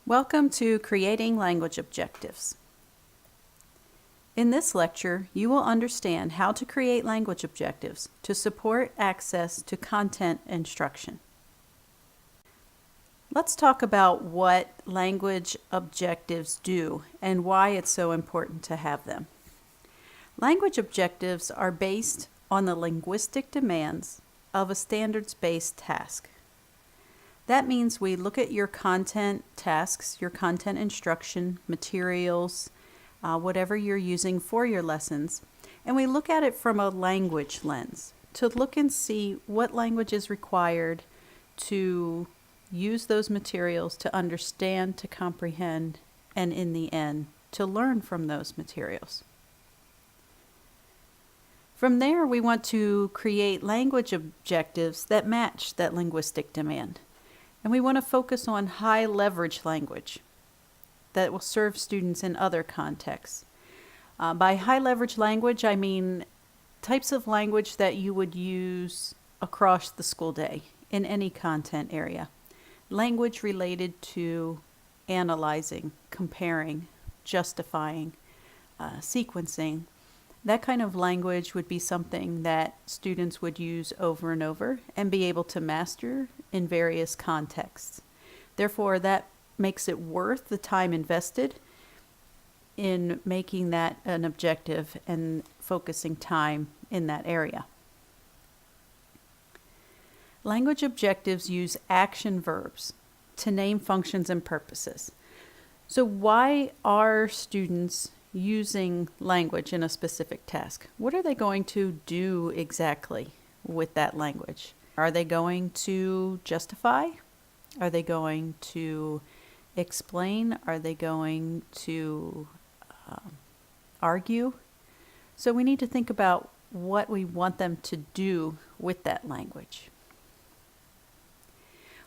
Welcome to Creating Language Objectives. In this lecture, you will understand how to create language objectives to support access to content instruction. Let's talk about what language objectives do and why it's so important to have them. Language objectives are based on the linguistic demands of a standards-based task. That means we look at your content tasks, your content instruction, materials, whatever you're using for your lessons, and we look at it from a language lens to look and see what language is required to use those materials to understand, to comprehend, and in the end, to learn from those materials. From there, we want to create language objectives that match that linguistic demand. And we want to focus on high leverage language that will serve students in other contexts. By high leverage language, I mean types of language that you would use across the school day in any content area. Language related to analyzing, comparing, justifying, sequencing. That kind of language would be something that students would use over and over and be able to master in various contexts. Therefore, that makes it worth the time invested in making that an objective and focusing time in that area. Language objectives use action verbs to name functions and purposes. So why are students using language in a specific task? What are they going to do exactly with that language? Are they going to justify? Are they going to explain? Are they going to argue? So we need to think about what we want them to do with that language.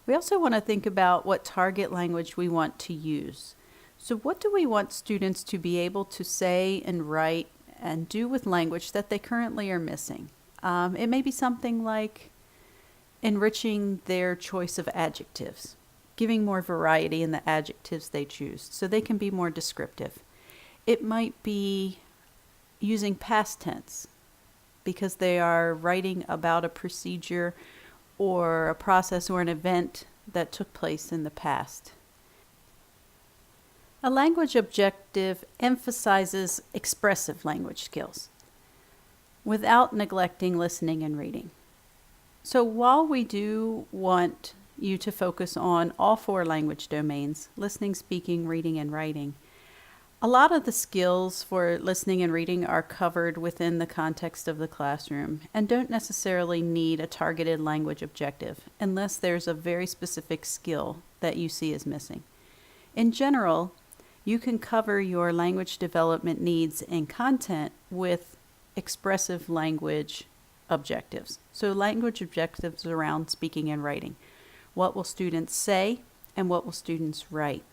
We also want to think about what target language we want to use. So what do we want students to be able to say and write and do with language that they currently are missing? It may be something like enriching their choice of adjectives, giving more variety in the adjectives they choose so they can be more descriptive. It might be using past tense because they are writing about a procedure or a process or an event that took place in the past. A language objective emphasizes expressive language skills without neglecting listening and reading. So while we do want you to focus on all four language domains, listening, speaking, reading, and writing, a lot of the skills for listening and reading are covered within the context of the classroom and don't necessarily need a targeted language objective unless there's a very specific skill that you see as missing. In general, you can cover your language development needs and content with expressive language objectives. So language objectives around speaking and writing. What will students say and what will students write?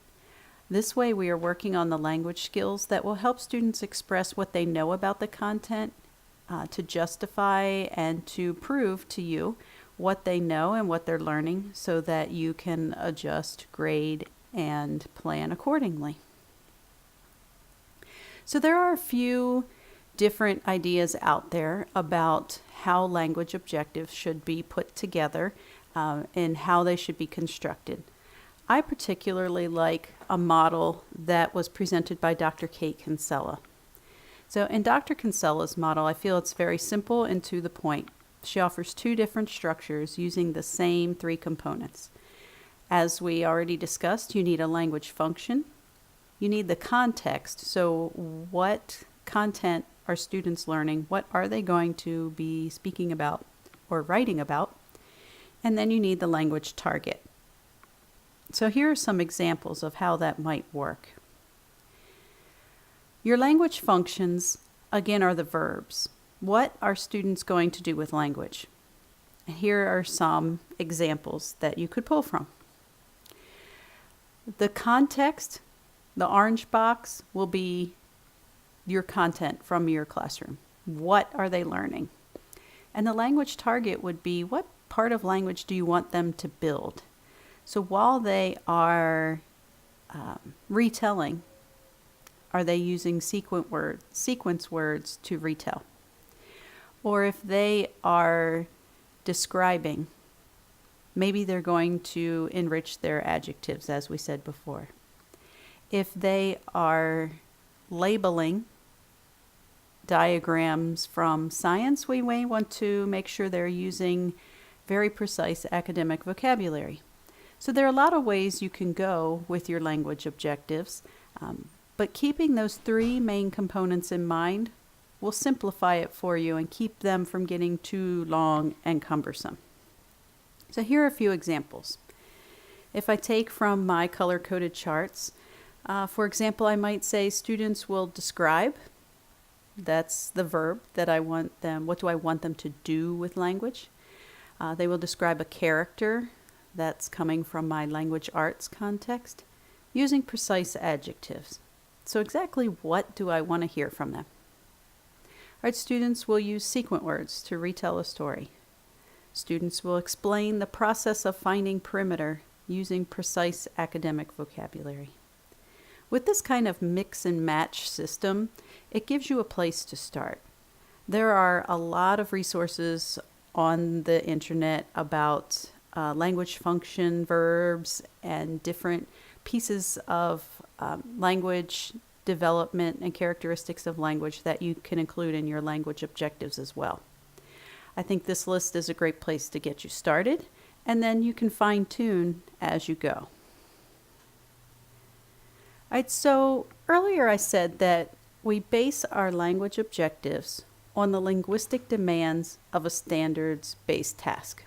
This way we are working on the language skills that will help students express what they know about the content, to justify and to prove to you what they know and what they're learning so that you can adjust, grade, and plan accordingly. So there are a few different ideas out there about how language objectives should be put together and how they should be constructed. I particularly like a model that was presented by Dr. Cancellous. So in Dr. Cancellous Model, I feel it's very simple and to the point. She offers two different structures using the same three components. As we already discussed, you need a language function. You need the context, so what content are students learning? What are they going to be speaking about or writing about? And then you need the language target. So here are some examples of how that might work. Your language functions, again, are the verbs. What are students going to do with language? Here are some examples that you could pull from. The context, the orange box, will be your content from your classroom. What are they learning? And the language target would be what part of language do you want them to build? So while they are retelling, are they using sequence words to retell? Or if they are describing, maybe they're going to enrich their adjectives, as we said before. If they are labeling diagrams from science, we may want to make sure they're using very precise academic vocabulary. So there are a lot of ways you can go with your language objectives, but keeping those three main components in mind will simplify it for you and keep them from getting too long and cumbersome. So here are a few examples. If I take from my color-coded charts, for example, I might say students will describe. That's the verb that I want them, what do I want them to do with language? They will describe a character. That's coming from my language arts context, using precise adjectives. So exactly what do I want to hear from them? All right, students will use sequence words to retell a story. Students will explain the process of finding perimeter using precise academic vocabulary. With this kind of mix and match system, it gives you a place to start. There are a lot of resources on the internet about language function, verbs, and different pieces of language development and characteristics of language that you can include in your language objectives as well. I think this list is a great place to get you started, and then you can fine-tune as you go. All right, so earlier I said that we base our language objectives on the linguistic demands of a standards-based task.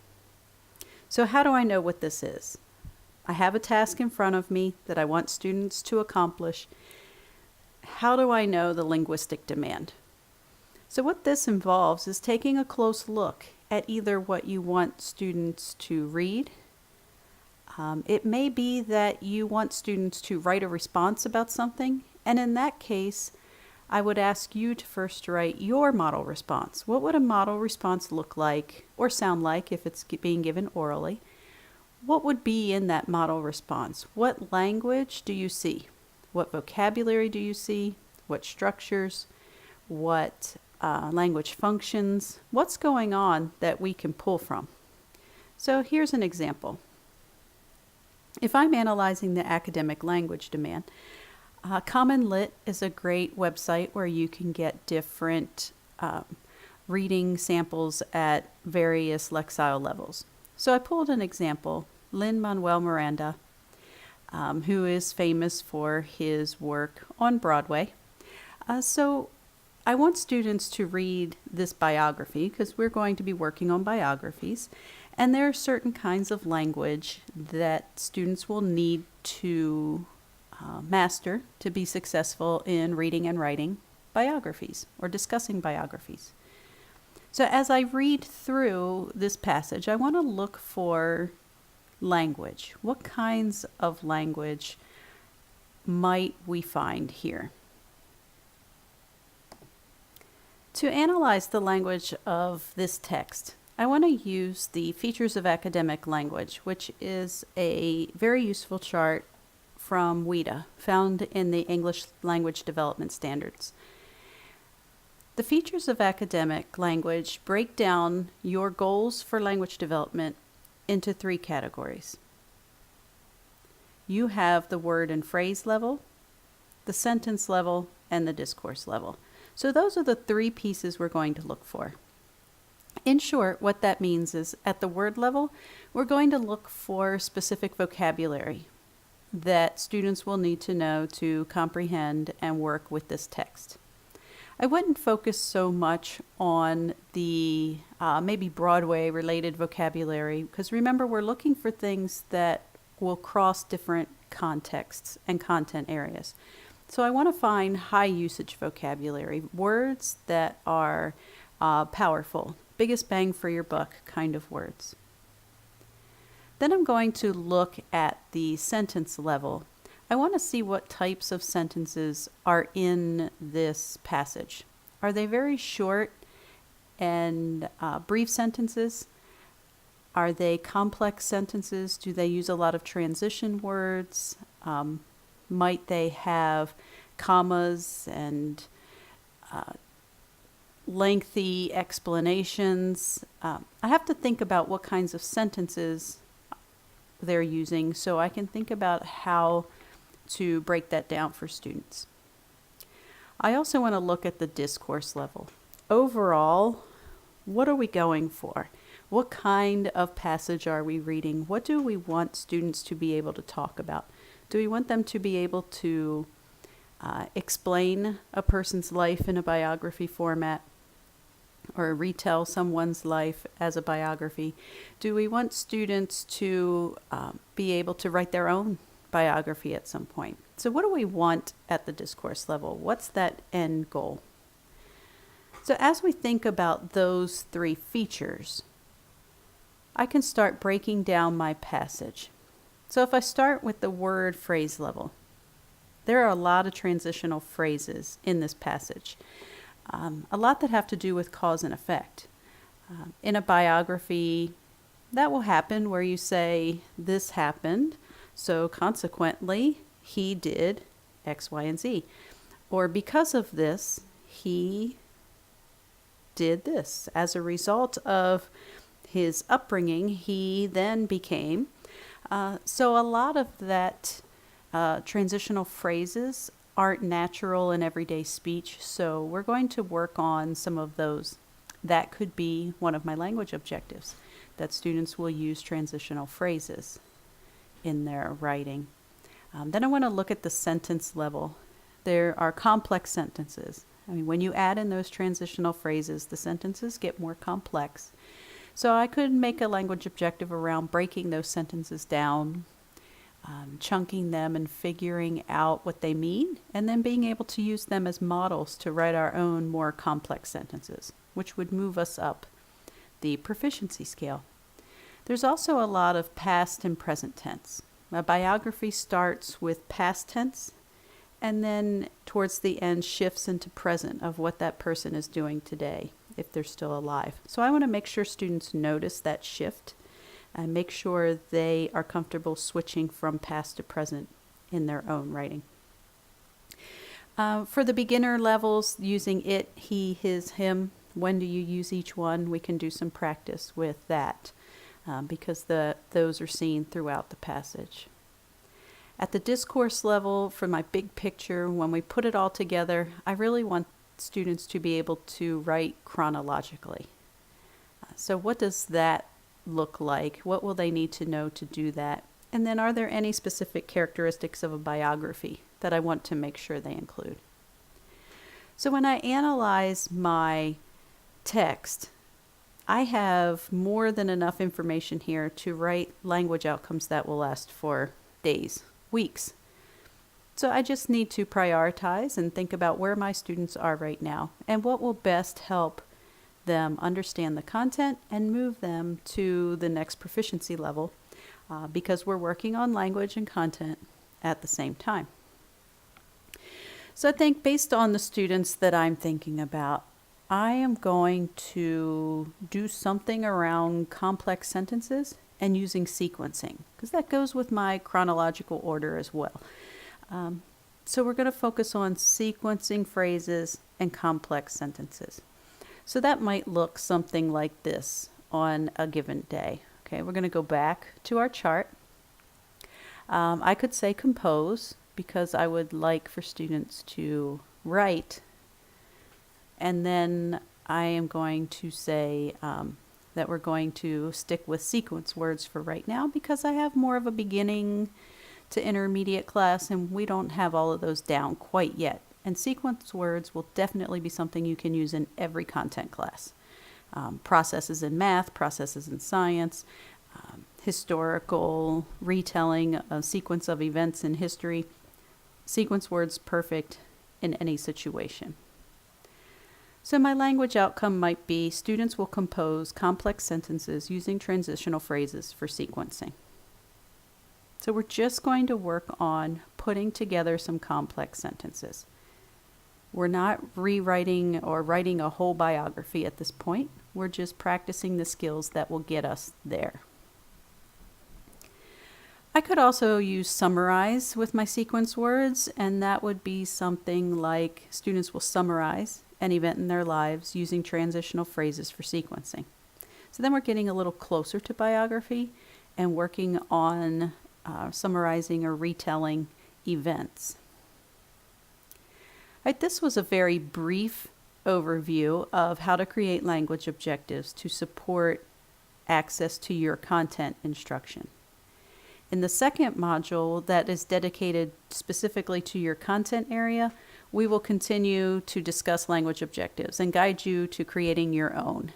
So how do I know what this is? I have a task in front of me that I want students to accomplish. How do I know the linguistic demand? So what this involves is taking a close look at either what you want students to read. It may be that you want students to write a response about something, and in that case, I would ask you to first write your model response. What would a model response look like or sound like if it's being given orally? What would be in that model response? What language do you see? What vocabulary do you see? What structures? What language functions? What's going on that we can pull from? So here's an example. If I'm analyzing the academic language demand, Common Lit is a great website where you can get different reading samples at various lexile levels. So I pulled an example, Lin-Manuel Miranda, who is famous for his work on Broadway. So I want students to read this biography because we're going to be working on biographies. And there are certain kinds of language that students will need to master to be successful in reading and writing biographies or discussing biographies. So as I read through this passage, I want to look for language. What kinds of language might we find here? To analyze the language of this text, I want to use the Features of Academic Language, which is a very useful chart from WIDA, found in the English Language Development Standards. The features of academic language break down your goals for language development into three categories. You have the word and phrase level, the sentence level, and the discourse level. So those are the three pieces we're going to look for. In short, what that means is at the word level, we're going to look for specific vocabulary that students will need to know to comprehend and work with this text. I wouldn't focus so much on the maybe Broadway related vocabulary, because remember, we're looking for things that will cross different contexts and content areas. So I want to find high usage vocabulary, words that are powerful, biggest bang for your buck kind of words. Then I'm going to look at the sentence level. I want to see what types of sentences are in this passage. Are they very short and brief sentences? Are they complex sentences? Do they use a lot of transition words? Might they have commas and lengthy explanations? I have to think about what kinds of sentences they're using so I can think about how to break that down for students. I also want to look at the discourse level. Overall, what are we going for? What kind of passage are we reading? What do we want students to be able to talk about? Do we want them to be able to explain a person's life in a biography format or retell someone's life as a biography? Do we want students to be able to write their own biography at some point? So what do we want at the discourse level? What's that end goal? So as we think about those three features, I can start breaking down my passage. So if I start with the word phrase level, there are a lot of transitional phrases in this passage. A lot that have to do with cause and effect. In a biography, that will happen where you say, this happened, so consequently, he did X, Y, and Z. Or because of this, he did this. As a result of his upbringing, he then became. So a lot of that transitional phrases aren't natural in everyday speech, so we're going to work on some of those. That could be one of my language objectives, that students will use transitional phrases in their writing. Then I want to look at the sentence level. There are complex sentences. I mean, when you add in those transitional phrases, the sentences get more complex. So I could make a language objective around breaking those sentences down, chunking them and figuring out what they mean, and then being able to use them as models to write our own more complex sentences, which would move us up the proficiency scale. There's also a lot of past and present tense. A biography starts with past tense and then towards the end shifts into present of what that person is doing today, if they're still alive. So I want to make sure students notice that shift and make sure they are comfortable switching from past to present in their own writing. For the beginner levels, using it, he, his, him, when do you use each one? We can do some practice with that because those are seen throughout the passage. At the discourse level, for my big picture, when we put it all together, I really want students to be able to write chronologically. So what does that look like? What will they need to know to do that? And then are there any specific characteristics of a biography that I want to make sure they include? So when I analyze my text, I have more than enough information here to write language outcomes that will last for days, weeks. So I just need to prioritize and think about where my students are right now and what will best help them understand the content and move them to the next proficiency level because we're working on language and content at the same time. So I think based on the students that I'm thinking about, I am going to do something around complex sentences and using sequencing because that goes with my chronological order as well. So we're going to focus on sequencing phrases and complex sentences. So that might look something like this on a given day. Okay, we're going to go back to our chart. I could say compose because I would like for students to write. And then I am going to say that we're going to stick with sequence words for right now because I have more of a beginning to intermediate class and we don't have all of those down quite yet. And sequence words will definitely be something you can use in every content class. Processes in math, processes in science, historical retelling, a sequence of events in history. Sequence words perfect in any situation. So my language outcome might be students will compose complex sentences using transitional phrases for sequencing. So we're just going to work on putting together some complex sentences. We're not rewriting or writing a whole biography at this point. We're just practicing the skills that will get us there. I could also use summarize with my sequence words, and that would be something like students will summarize an event in their lives using transitional phrases for sequencing. So then we're getting a little closer to biography and working on summarizing or retelling events. Right, this was a very brief overview of how to create language objectives to support access to your content instruction. In the second module that is dedicated specifically to your content area, we will continue to discuss language objectives and guide you to creating your own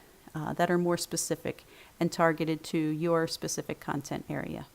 that are more specific and targeted to your specific content area.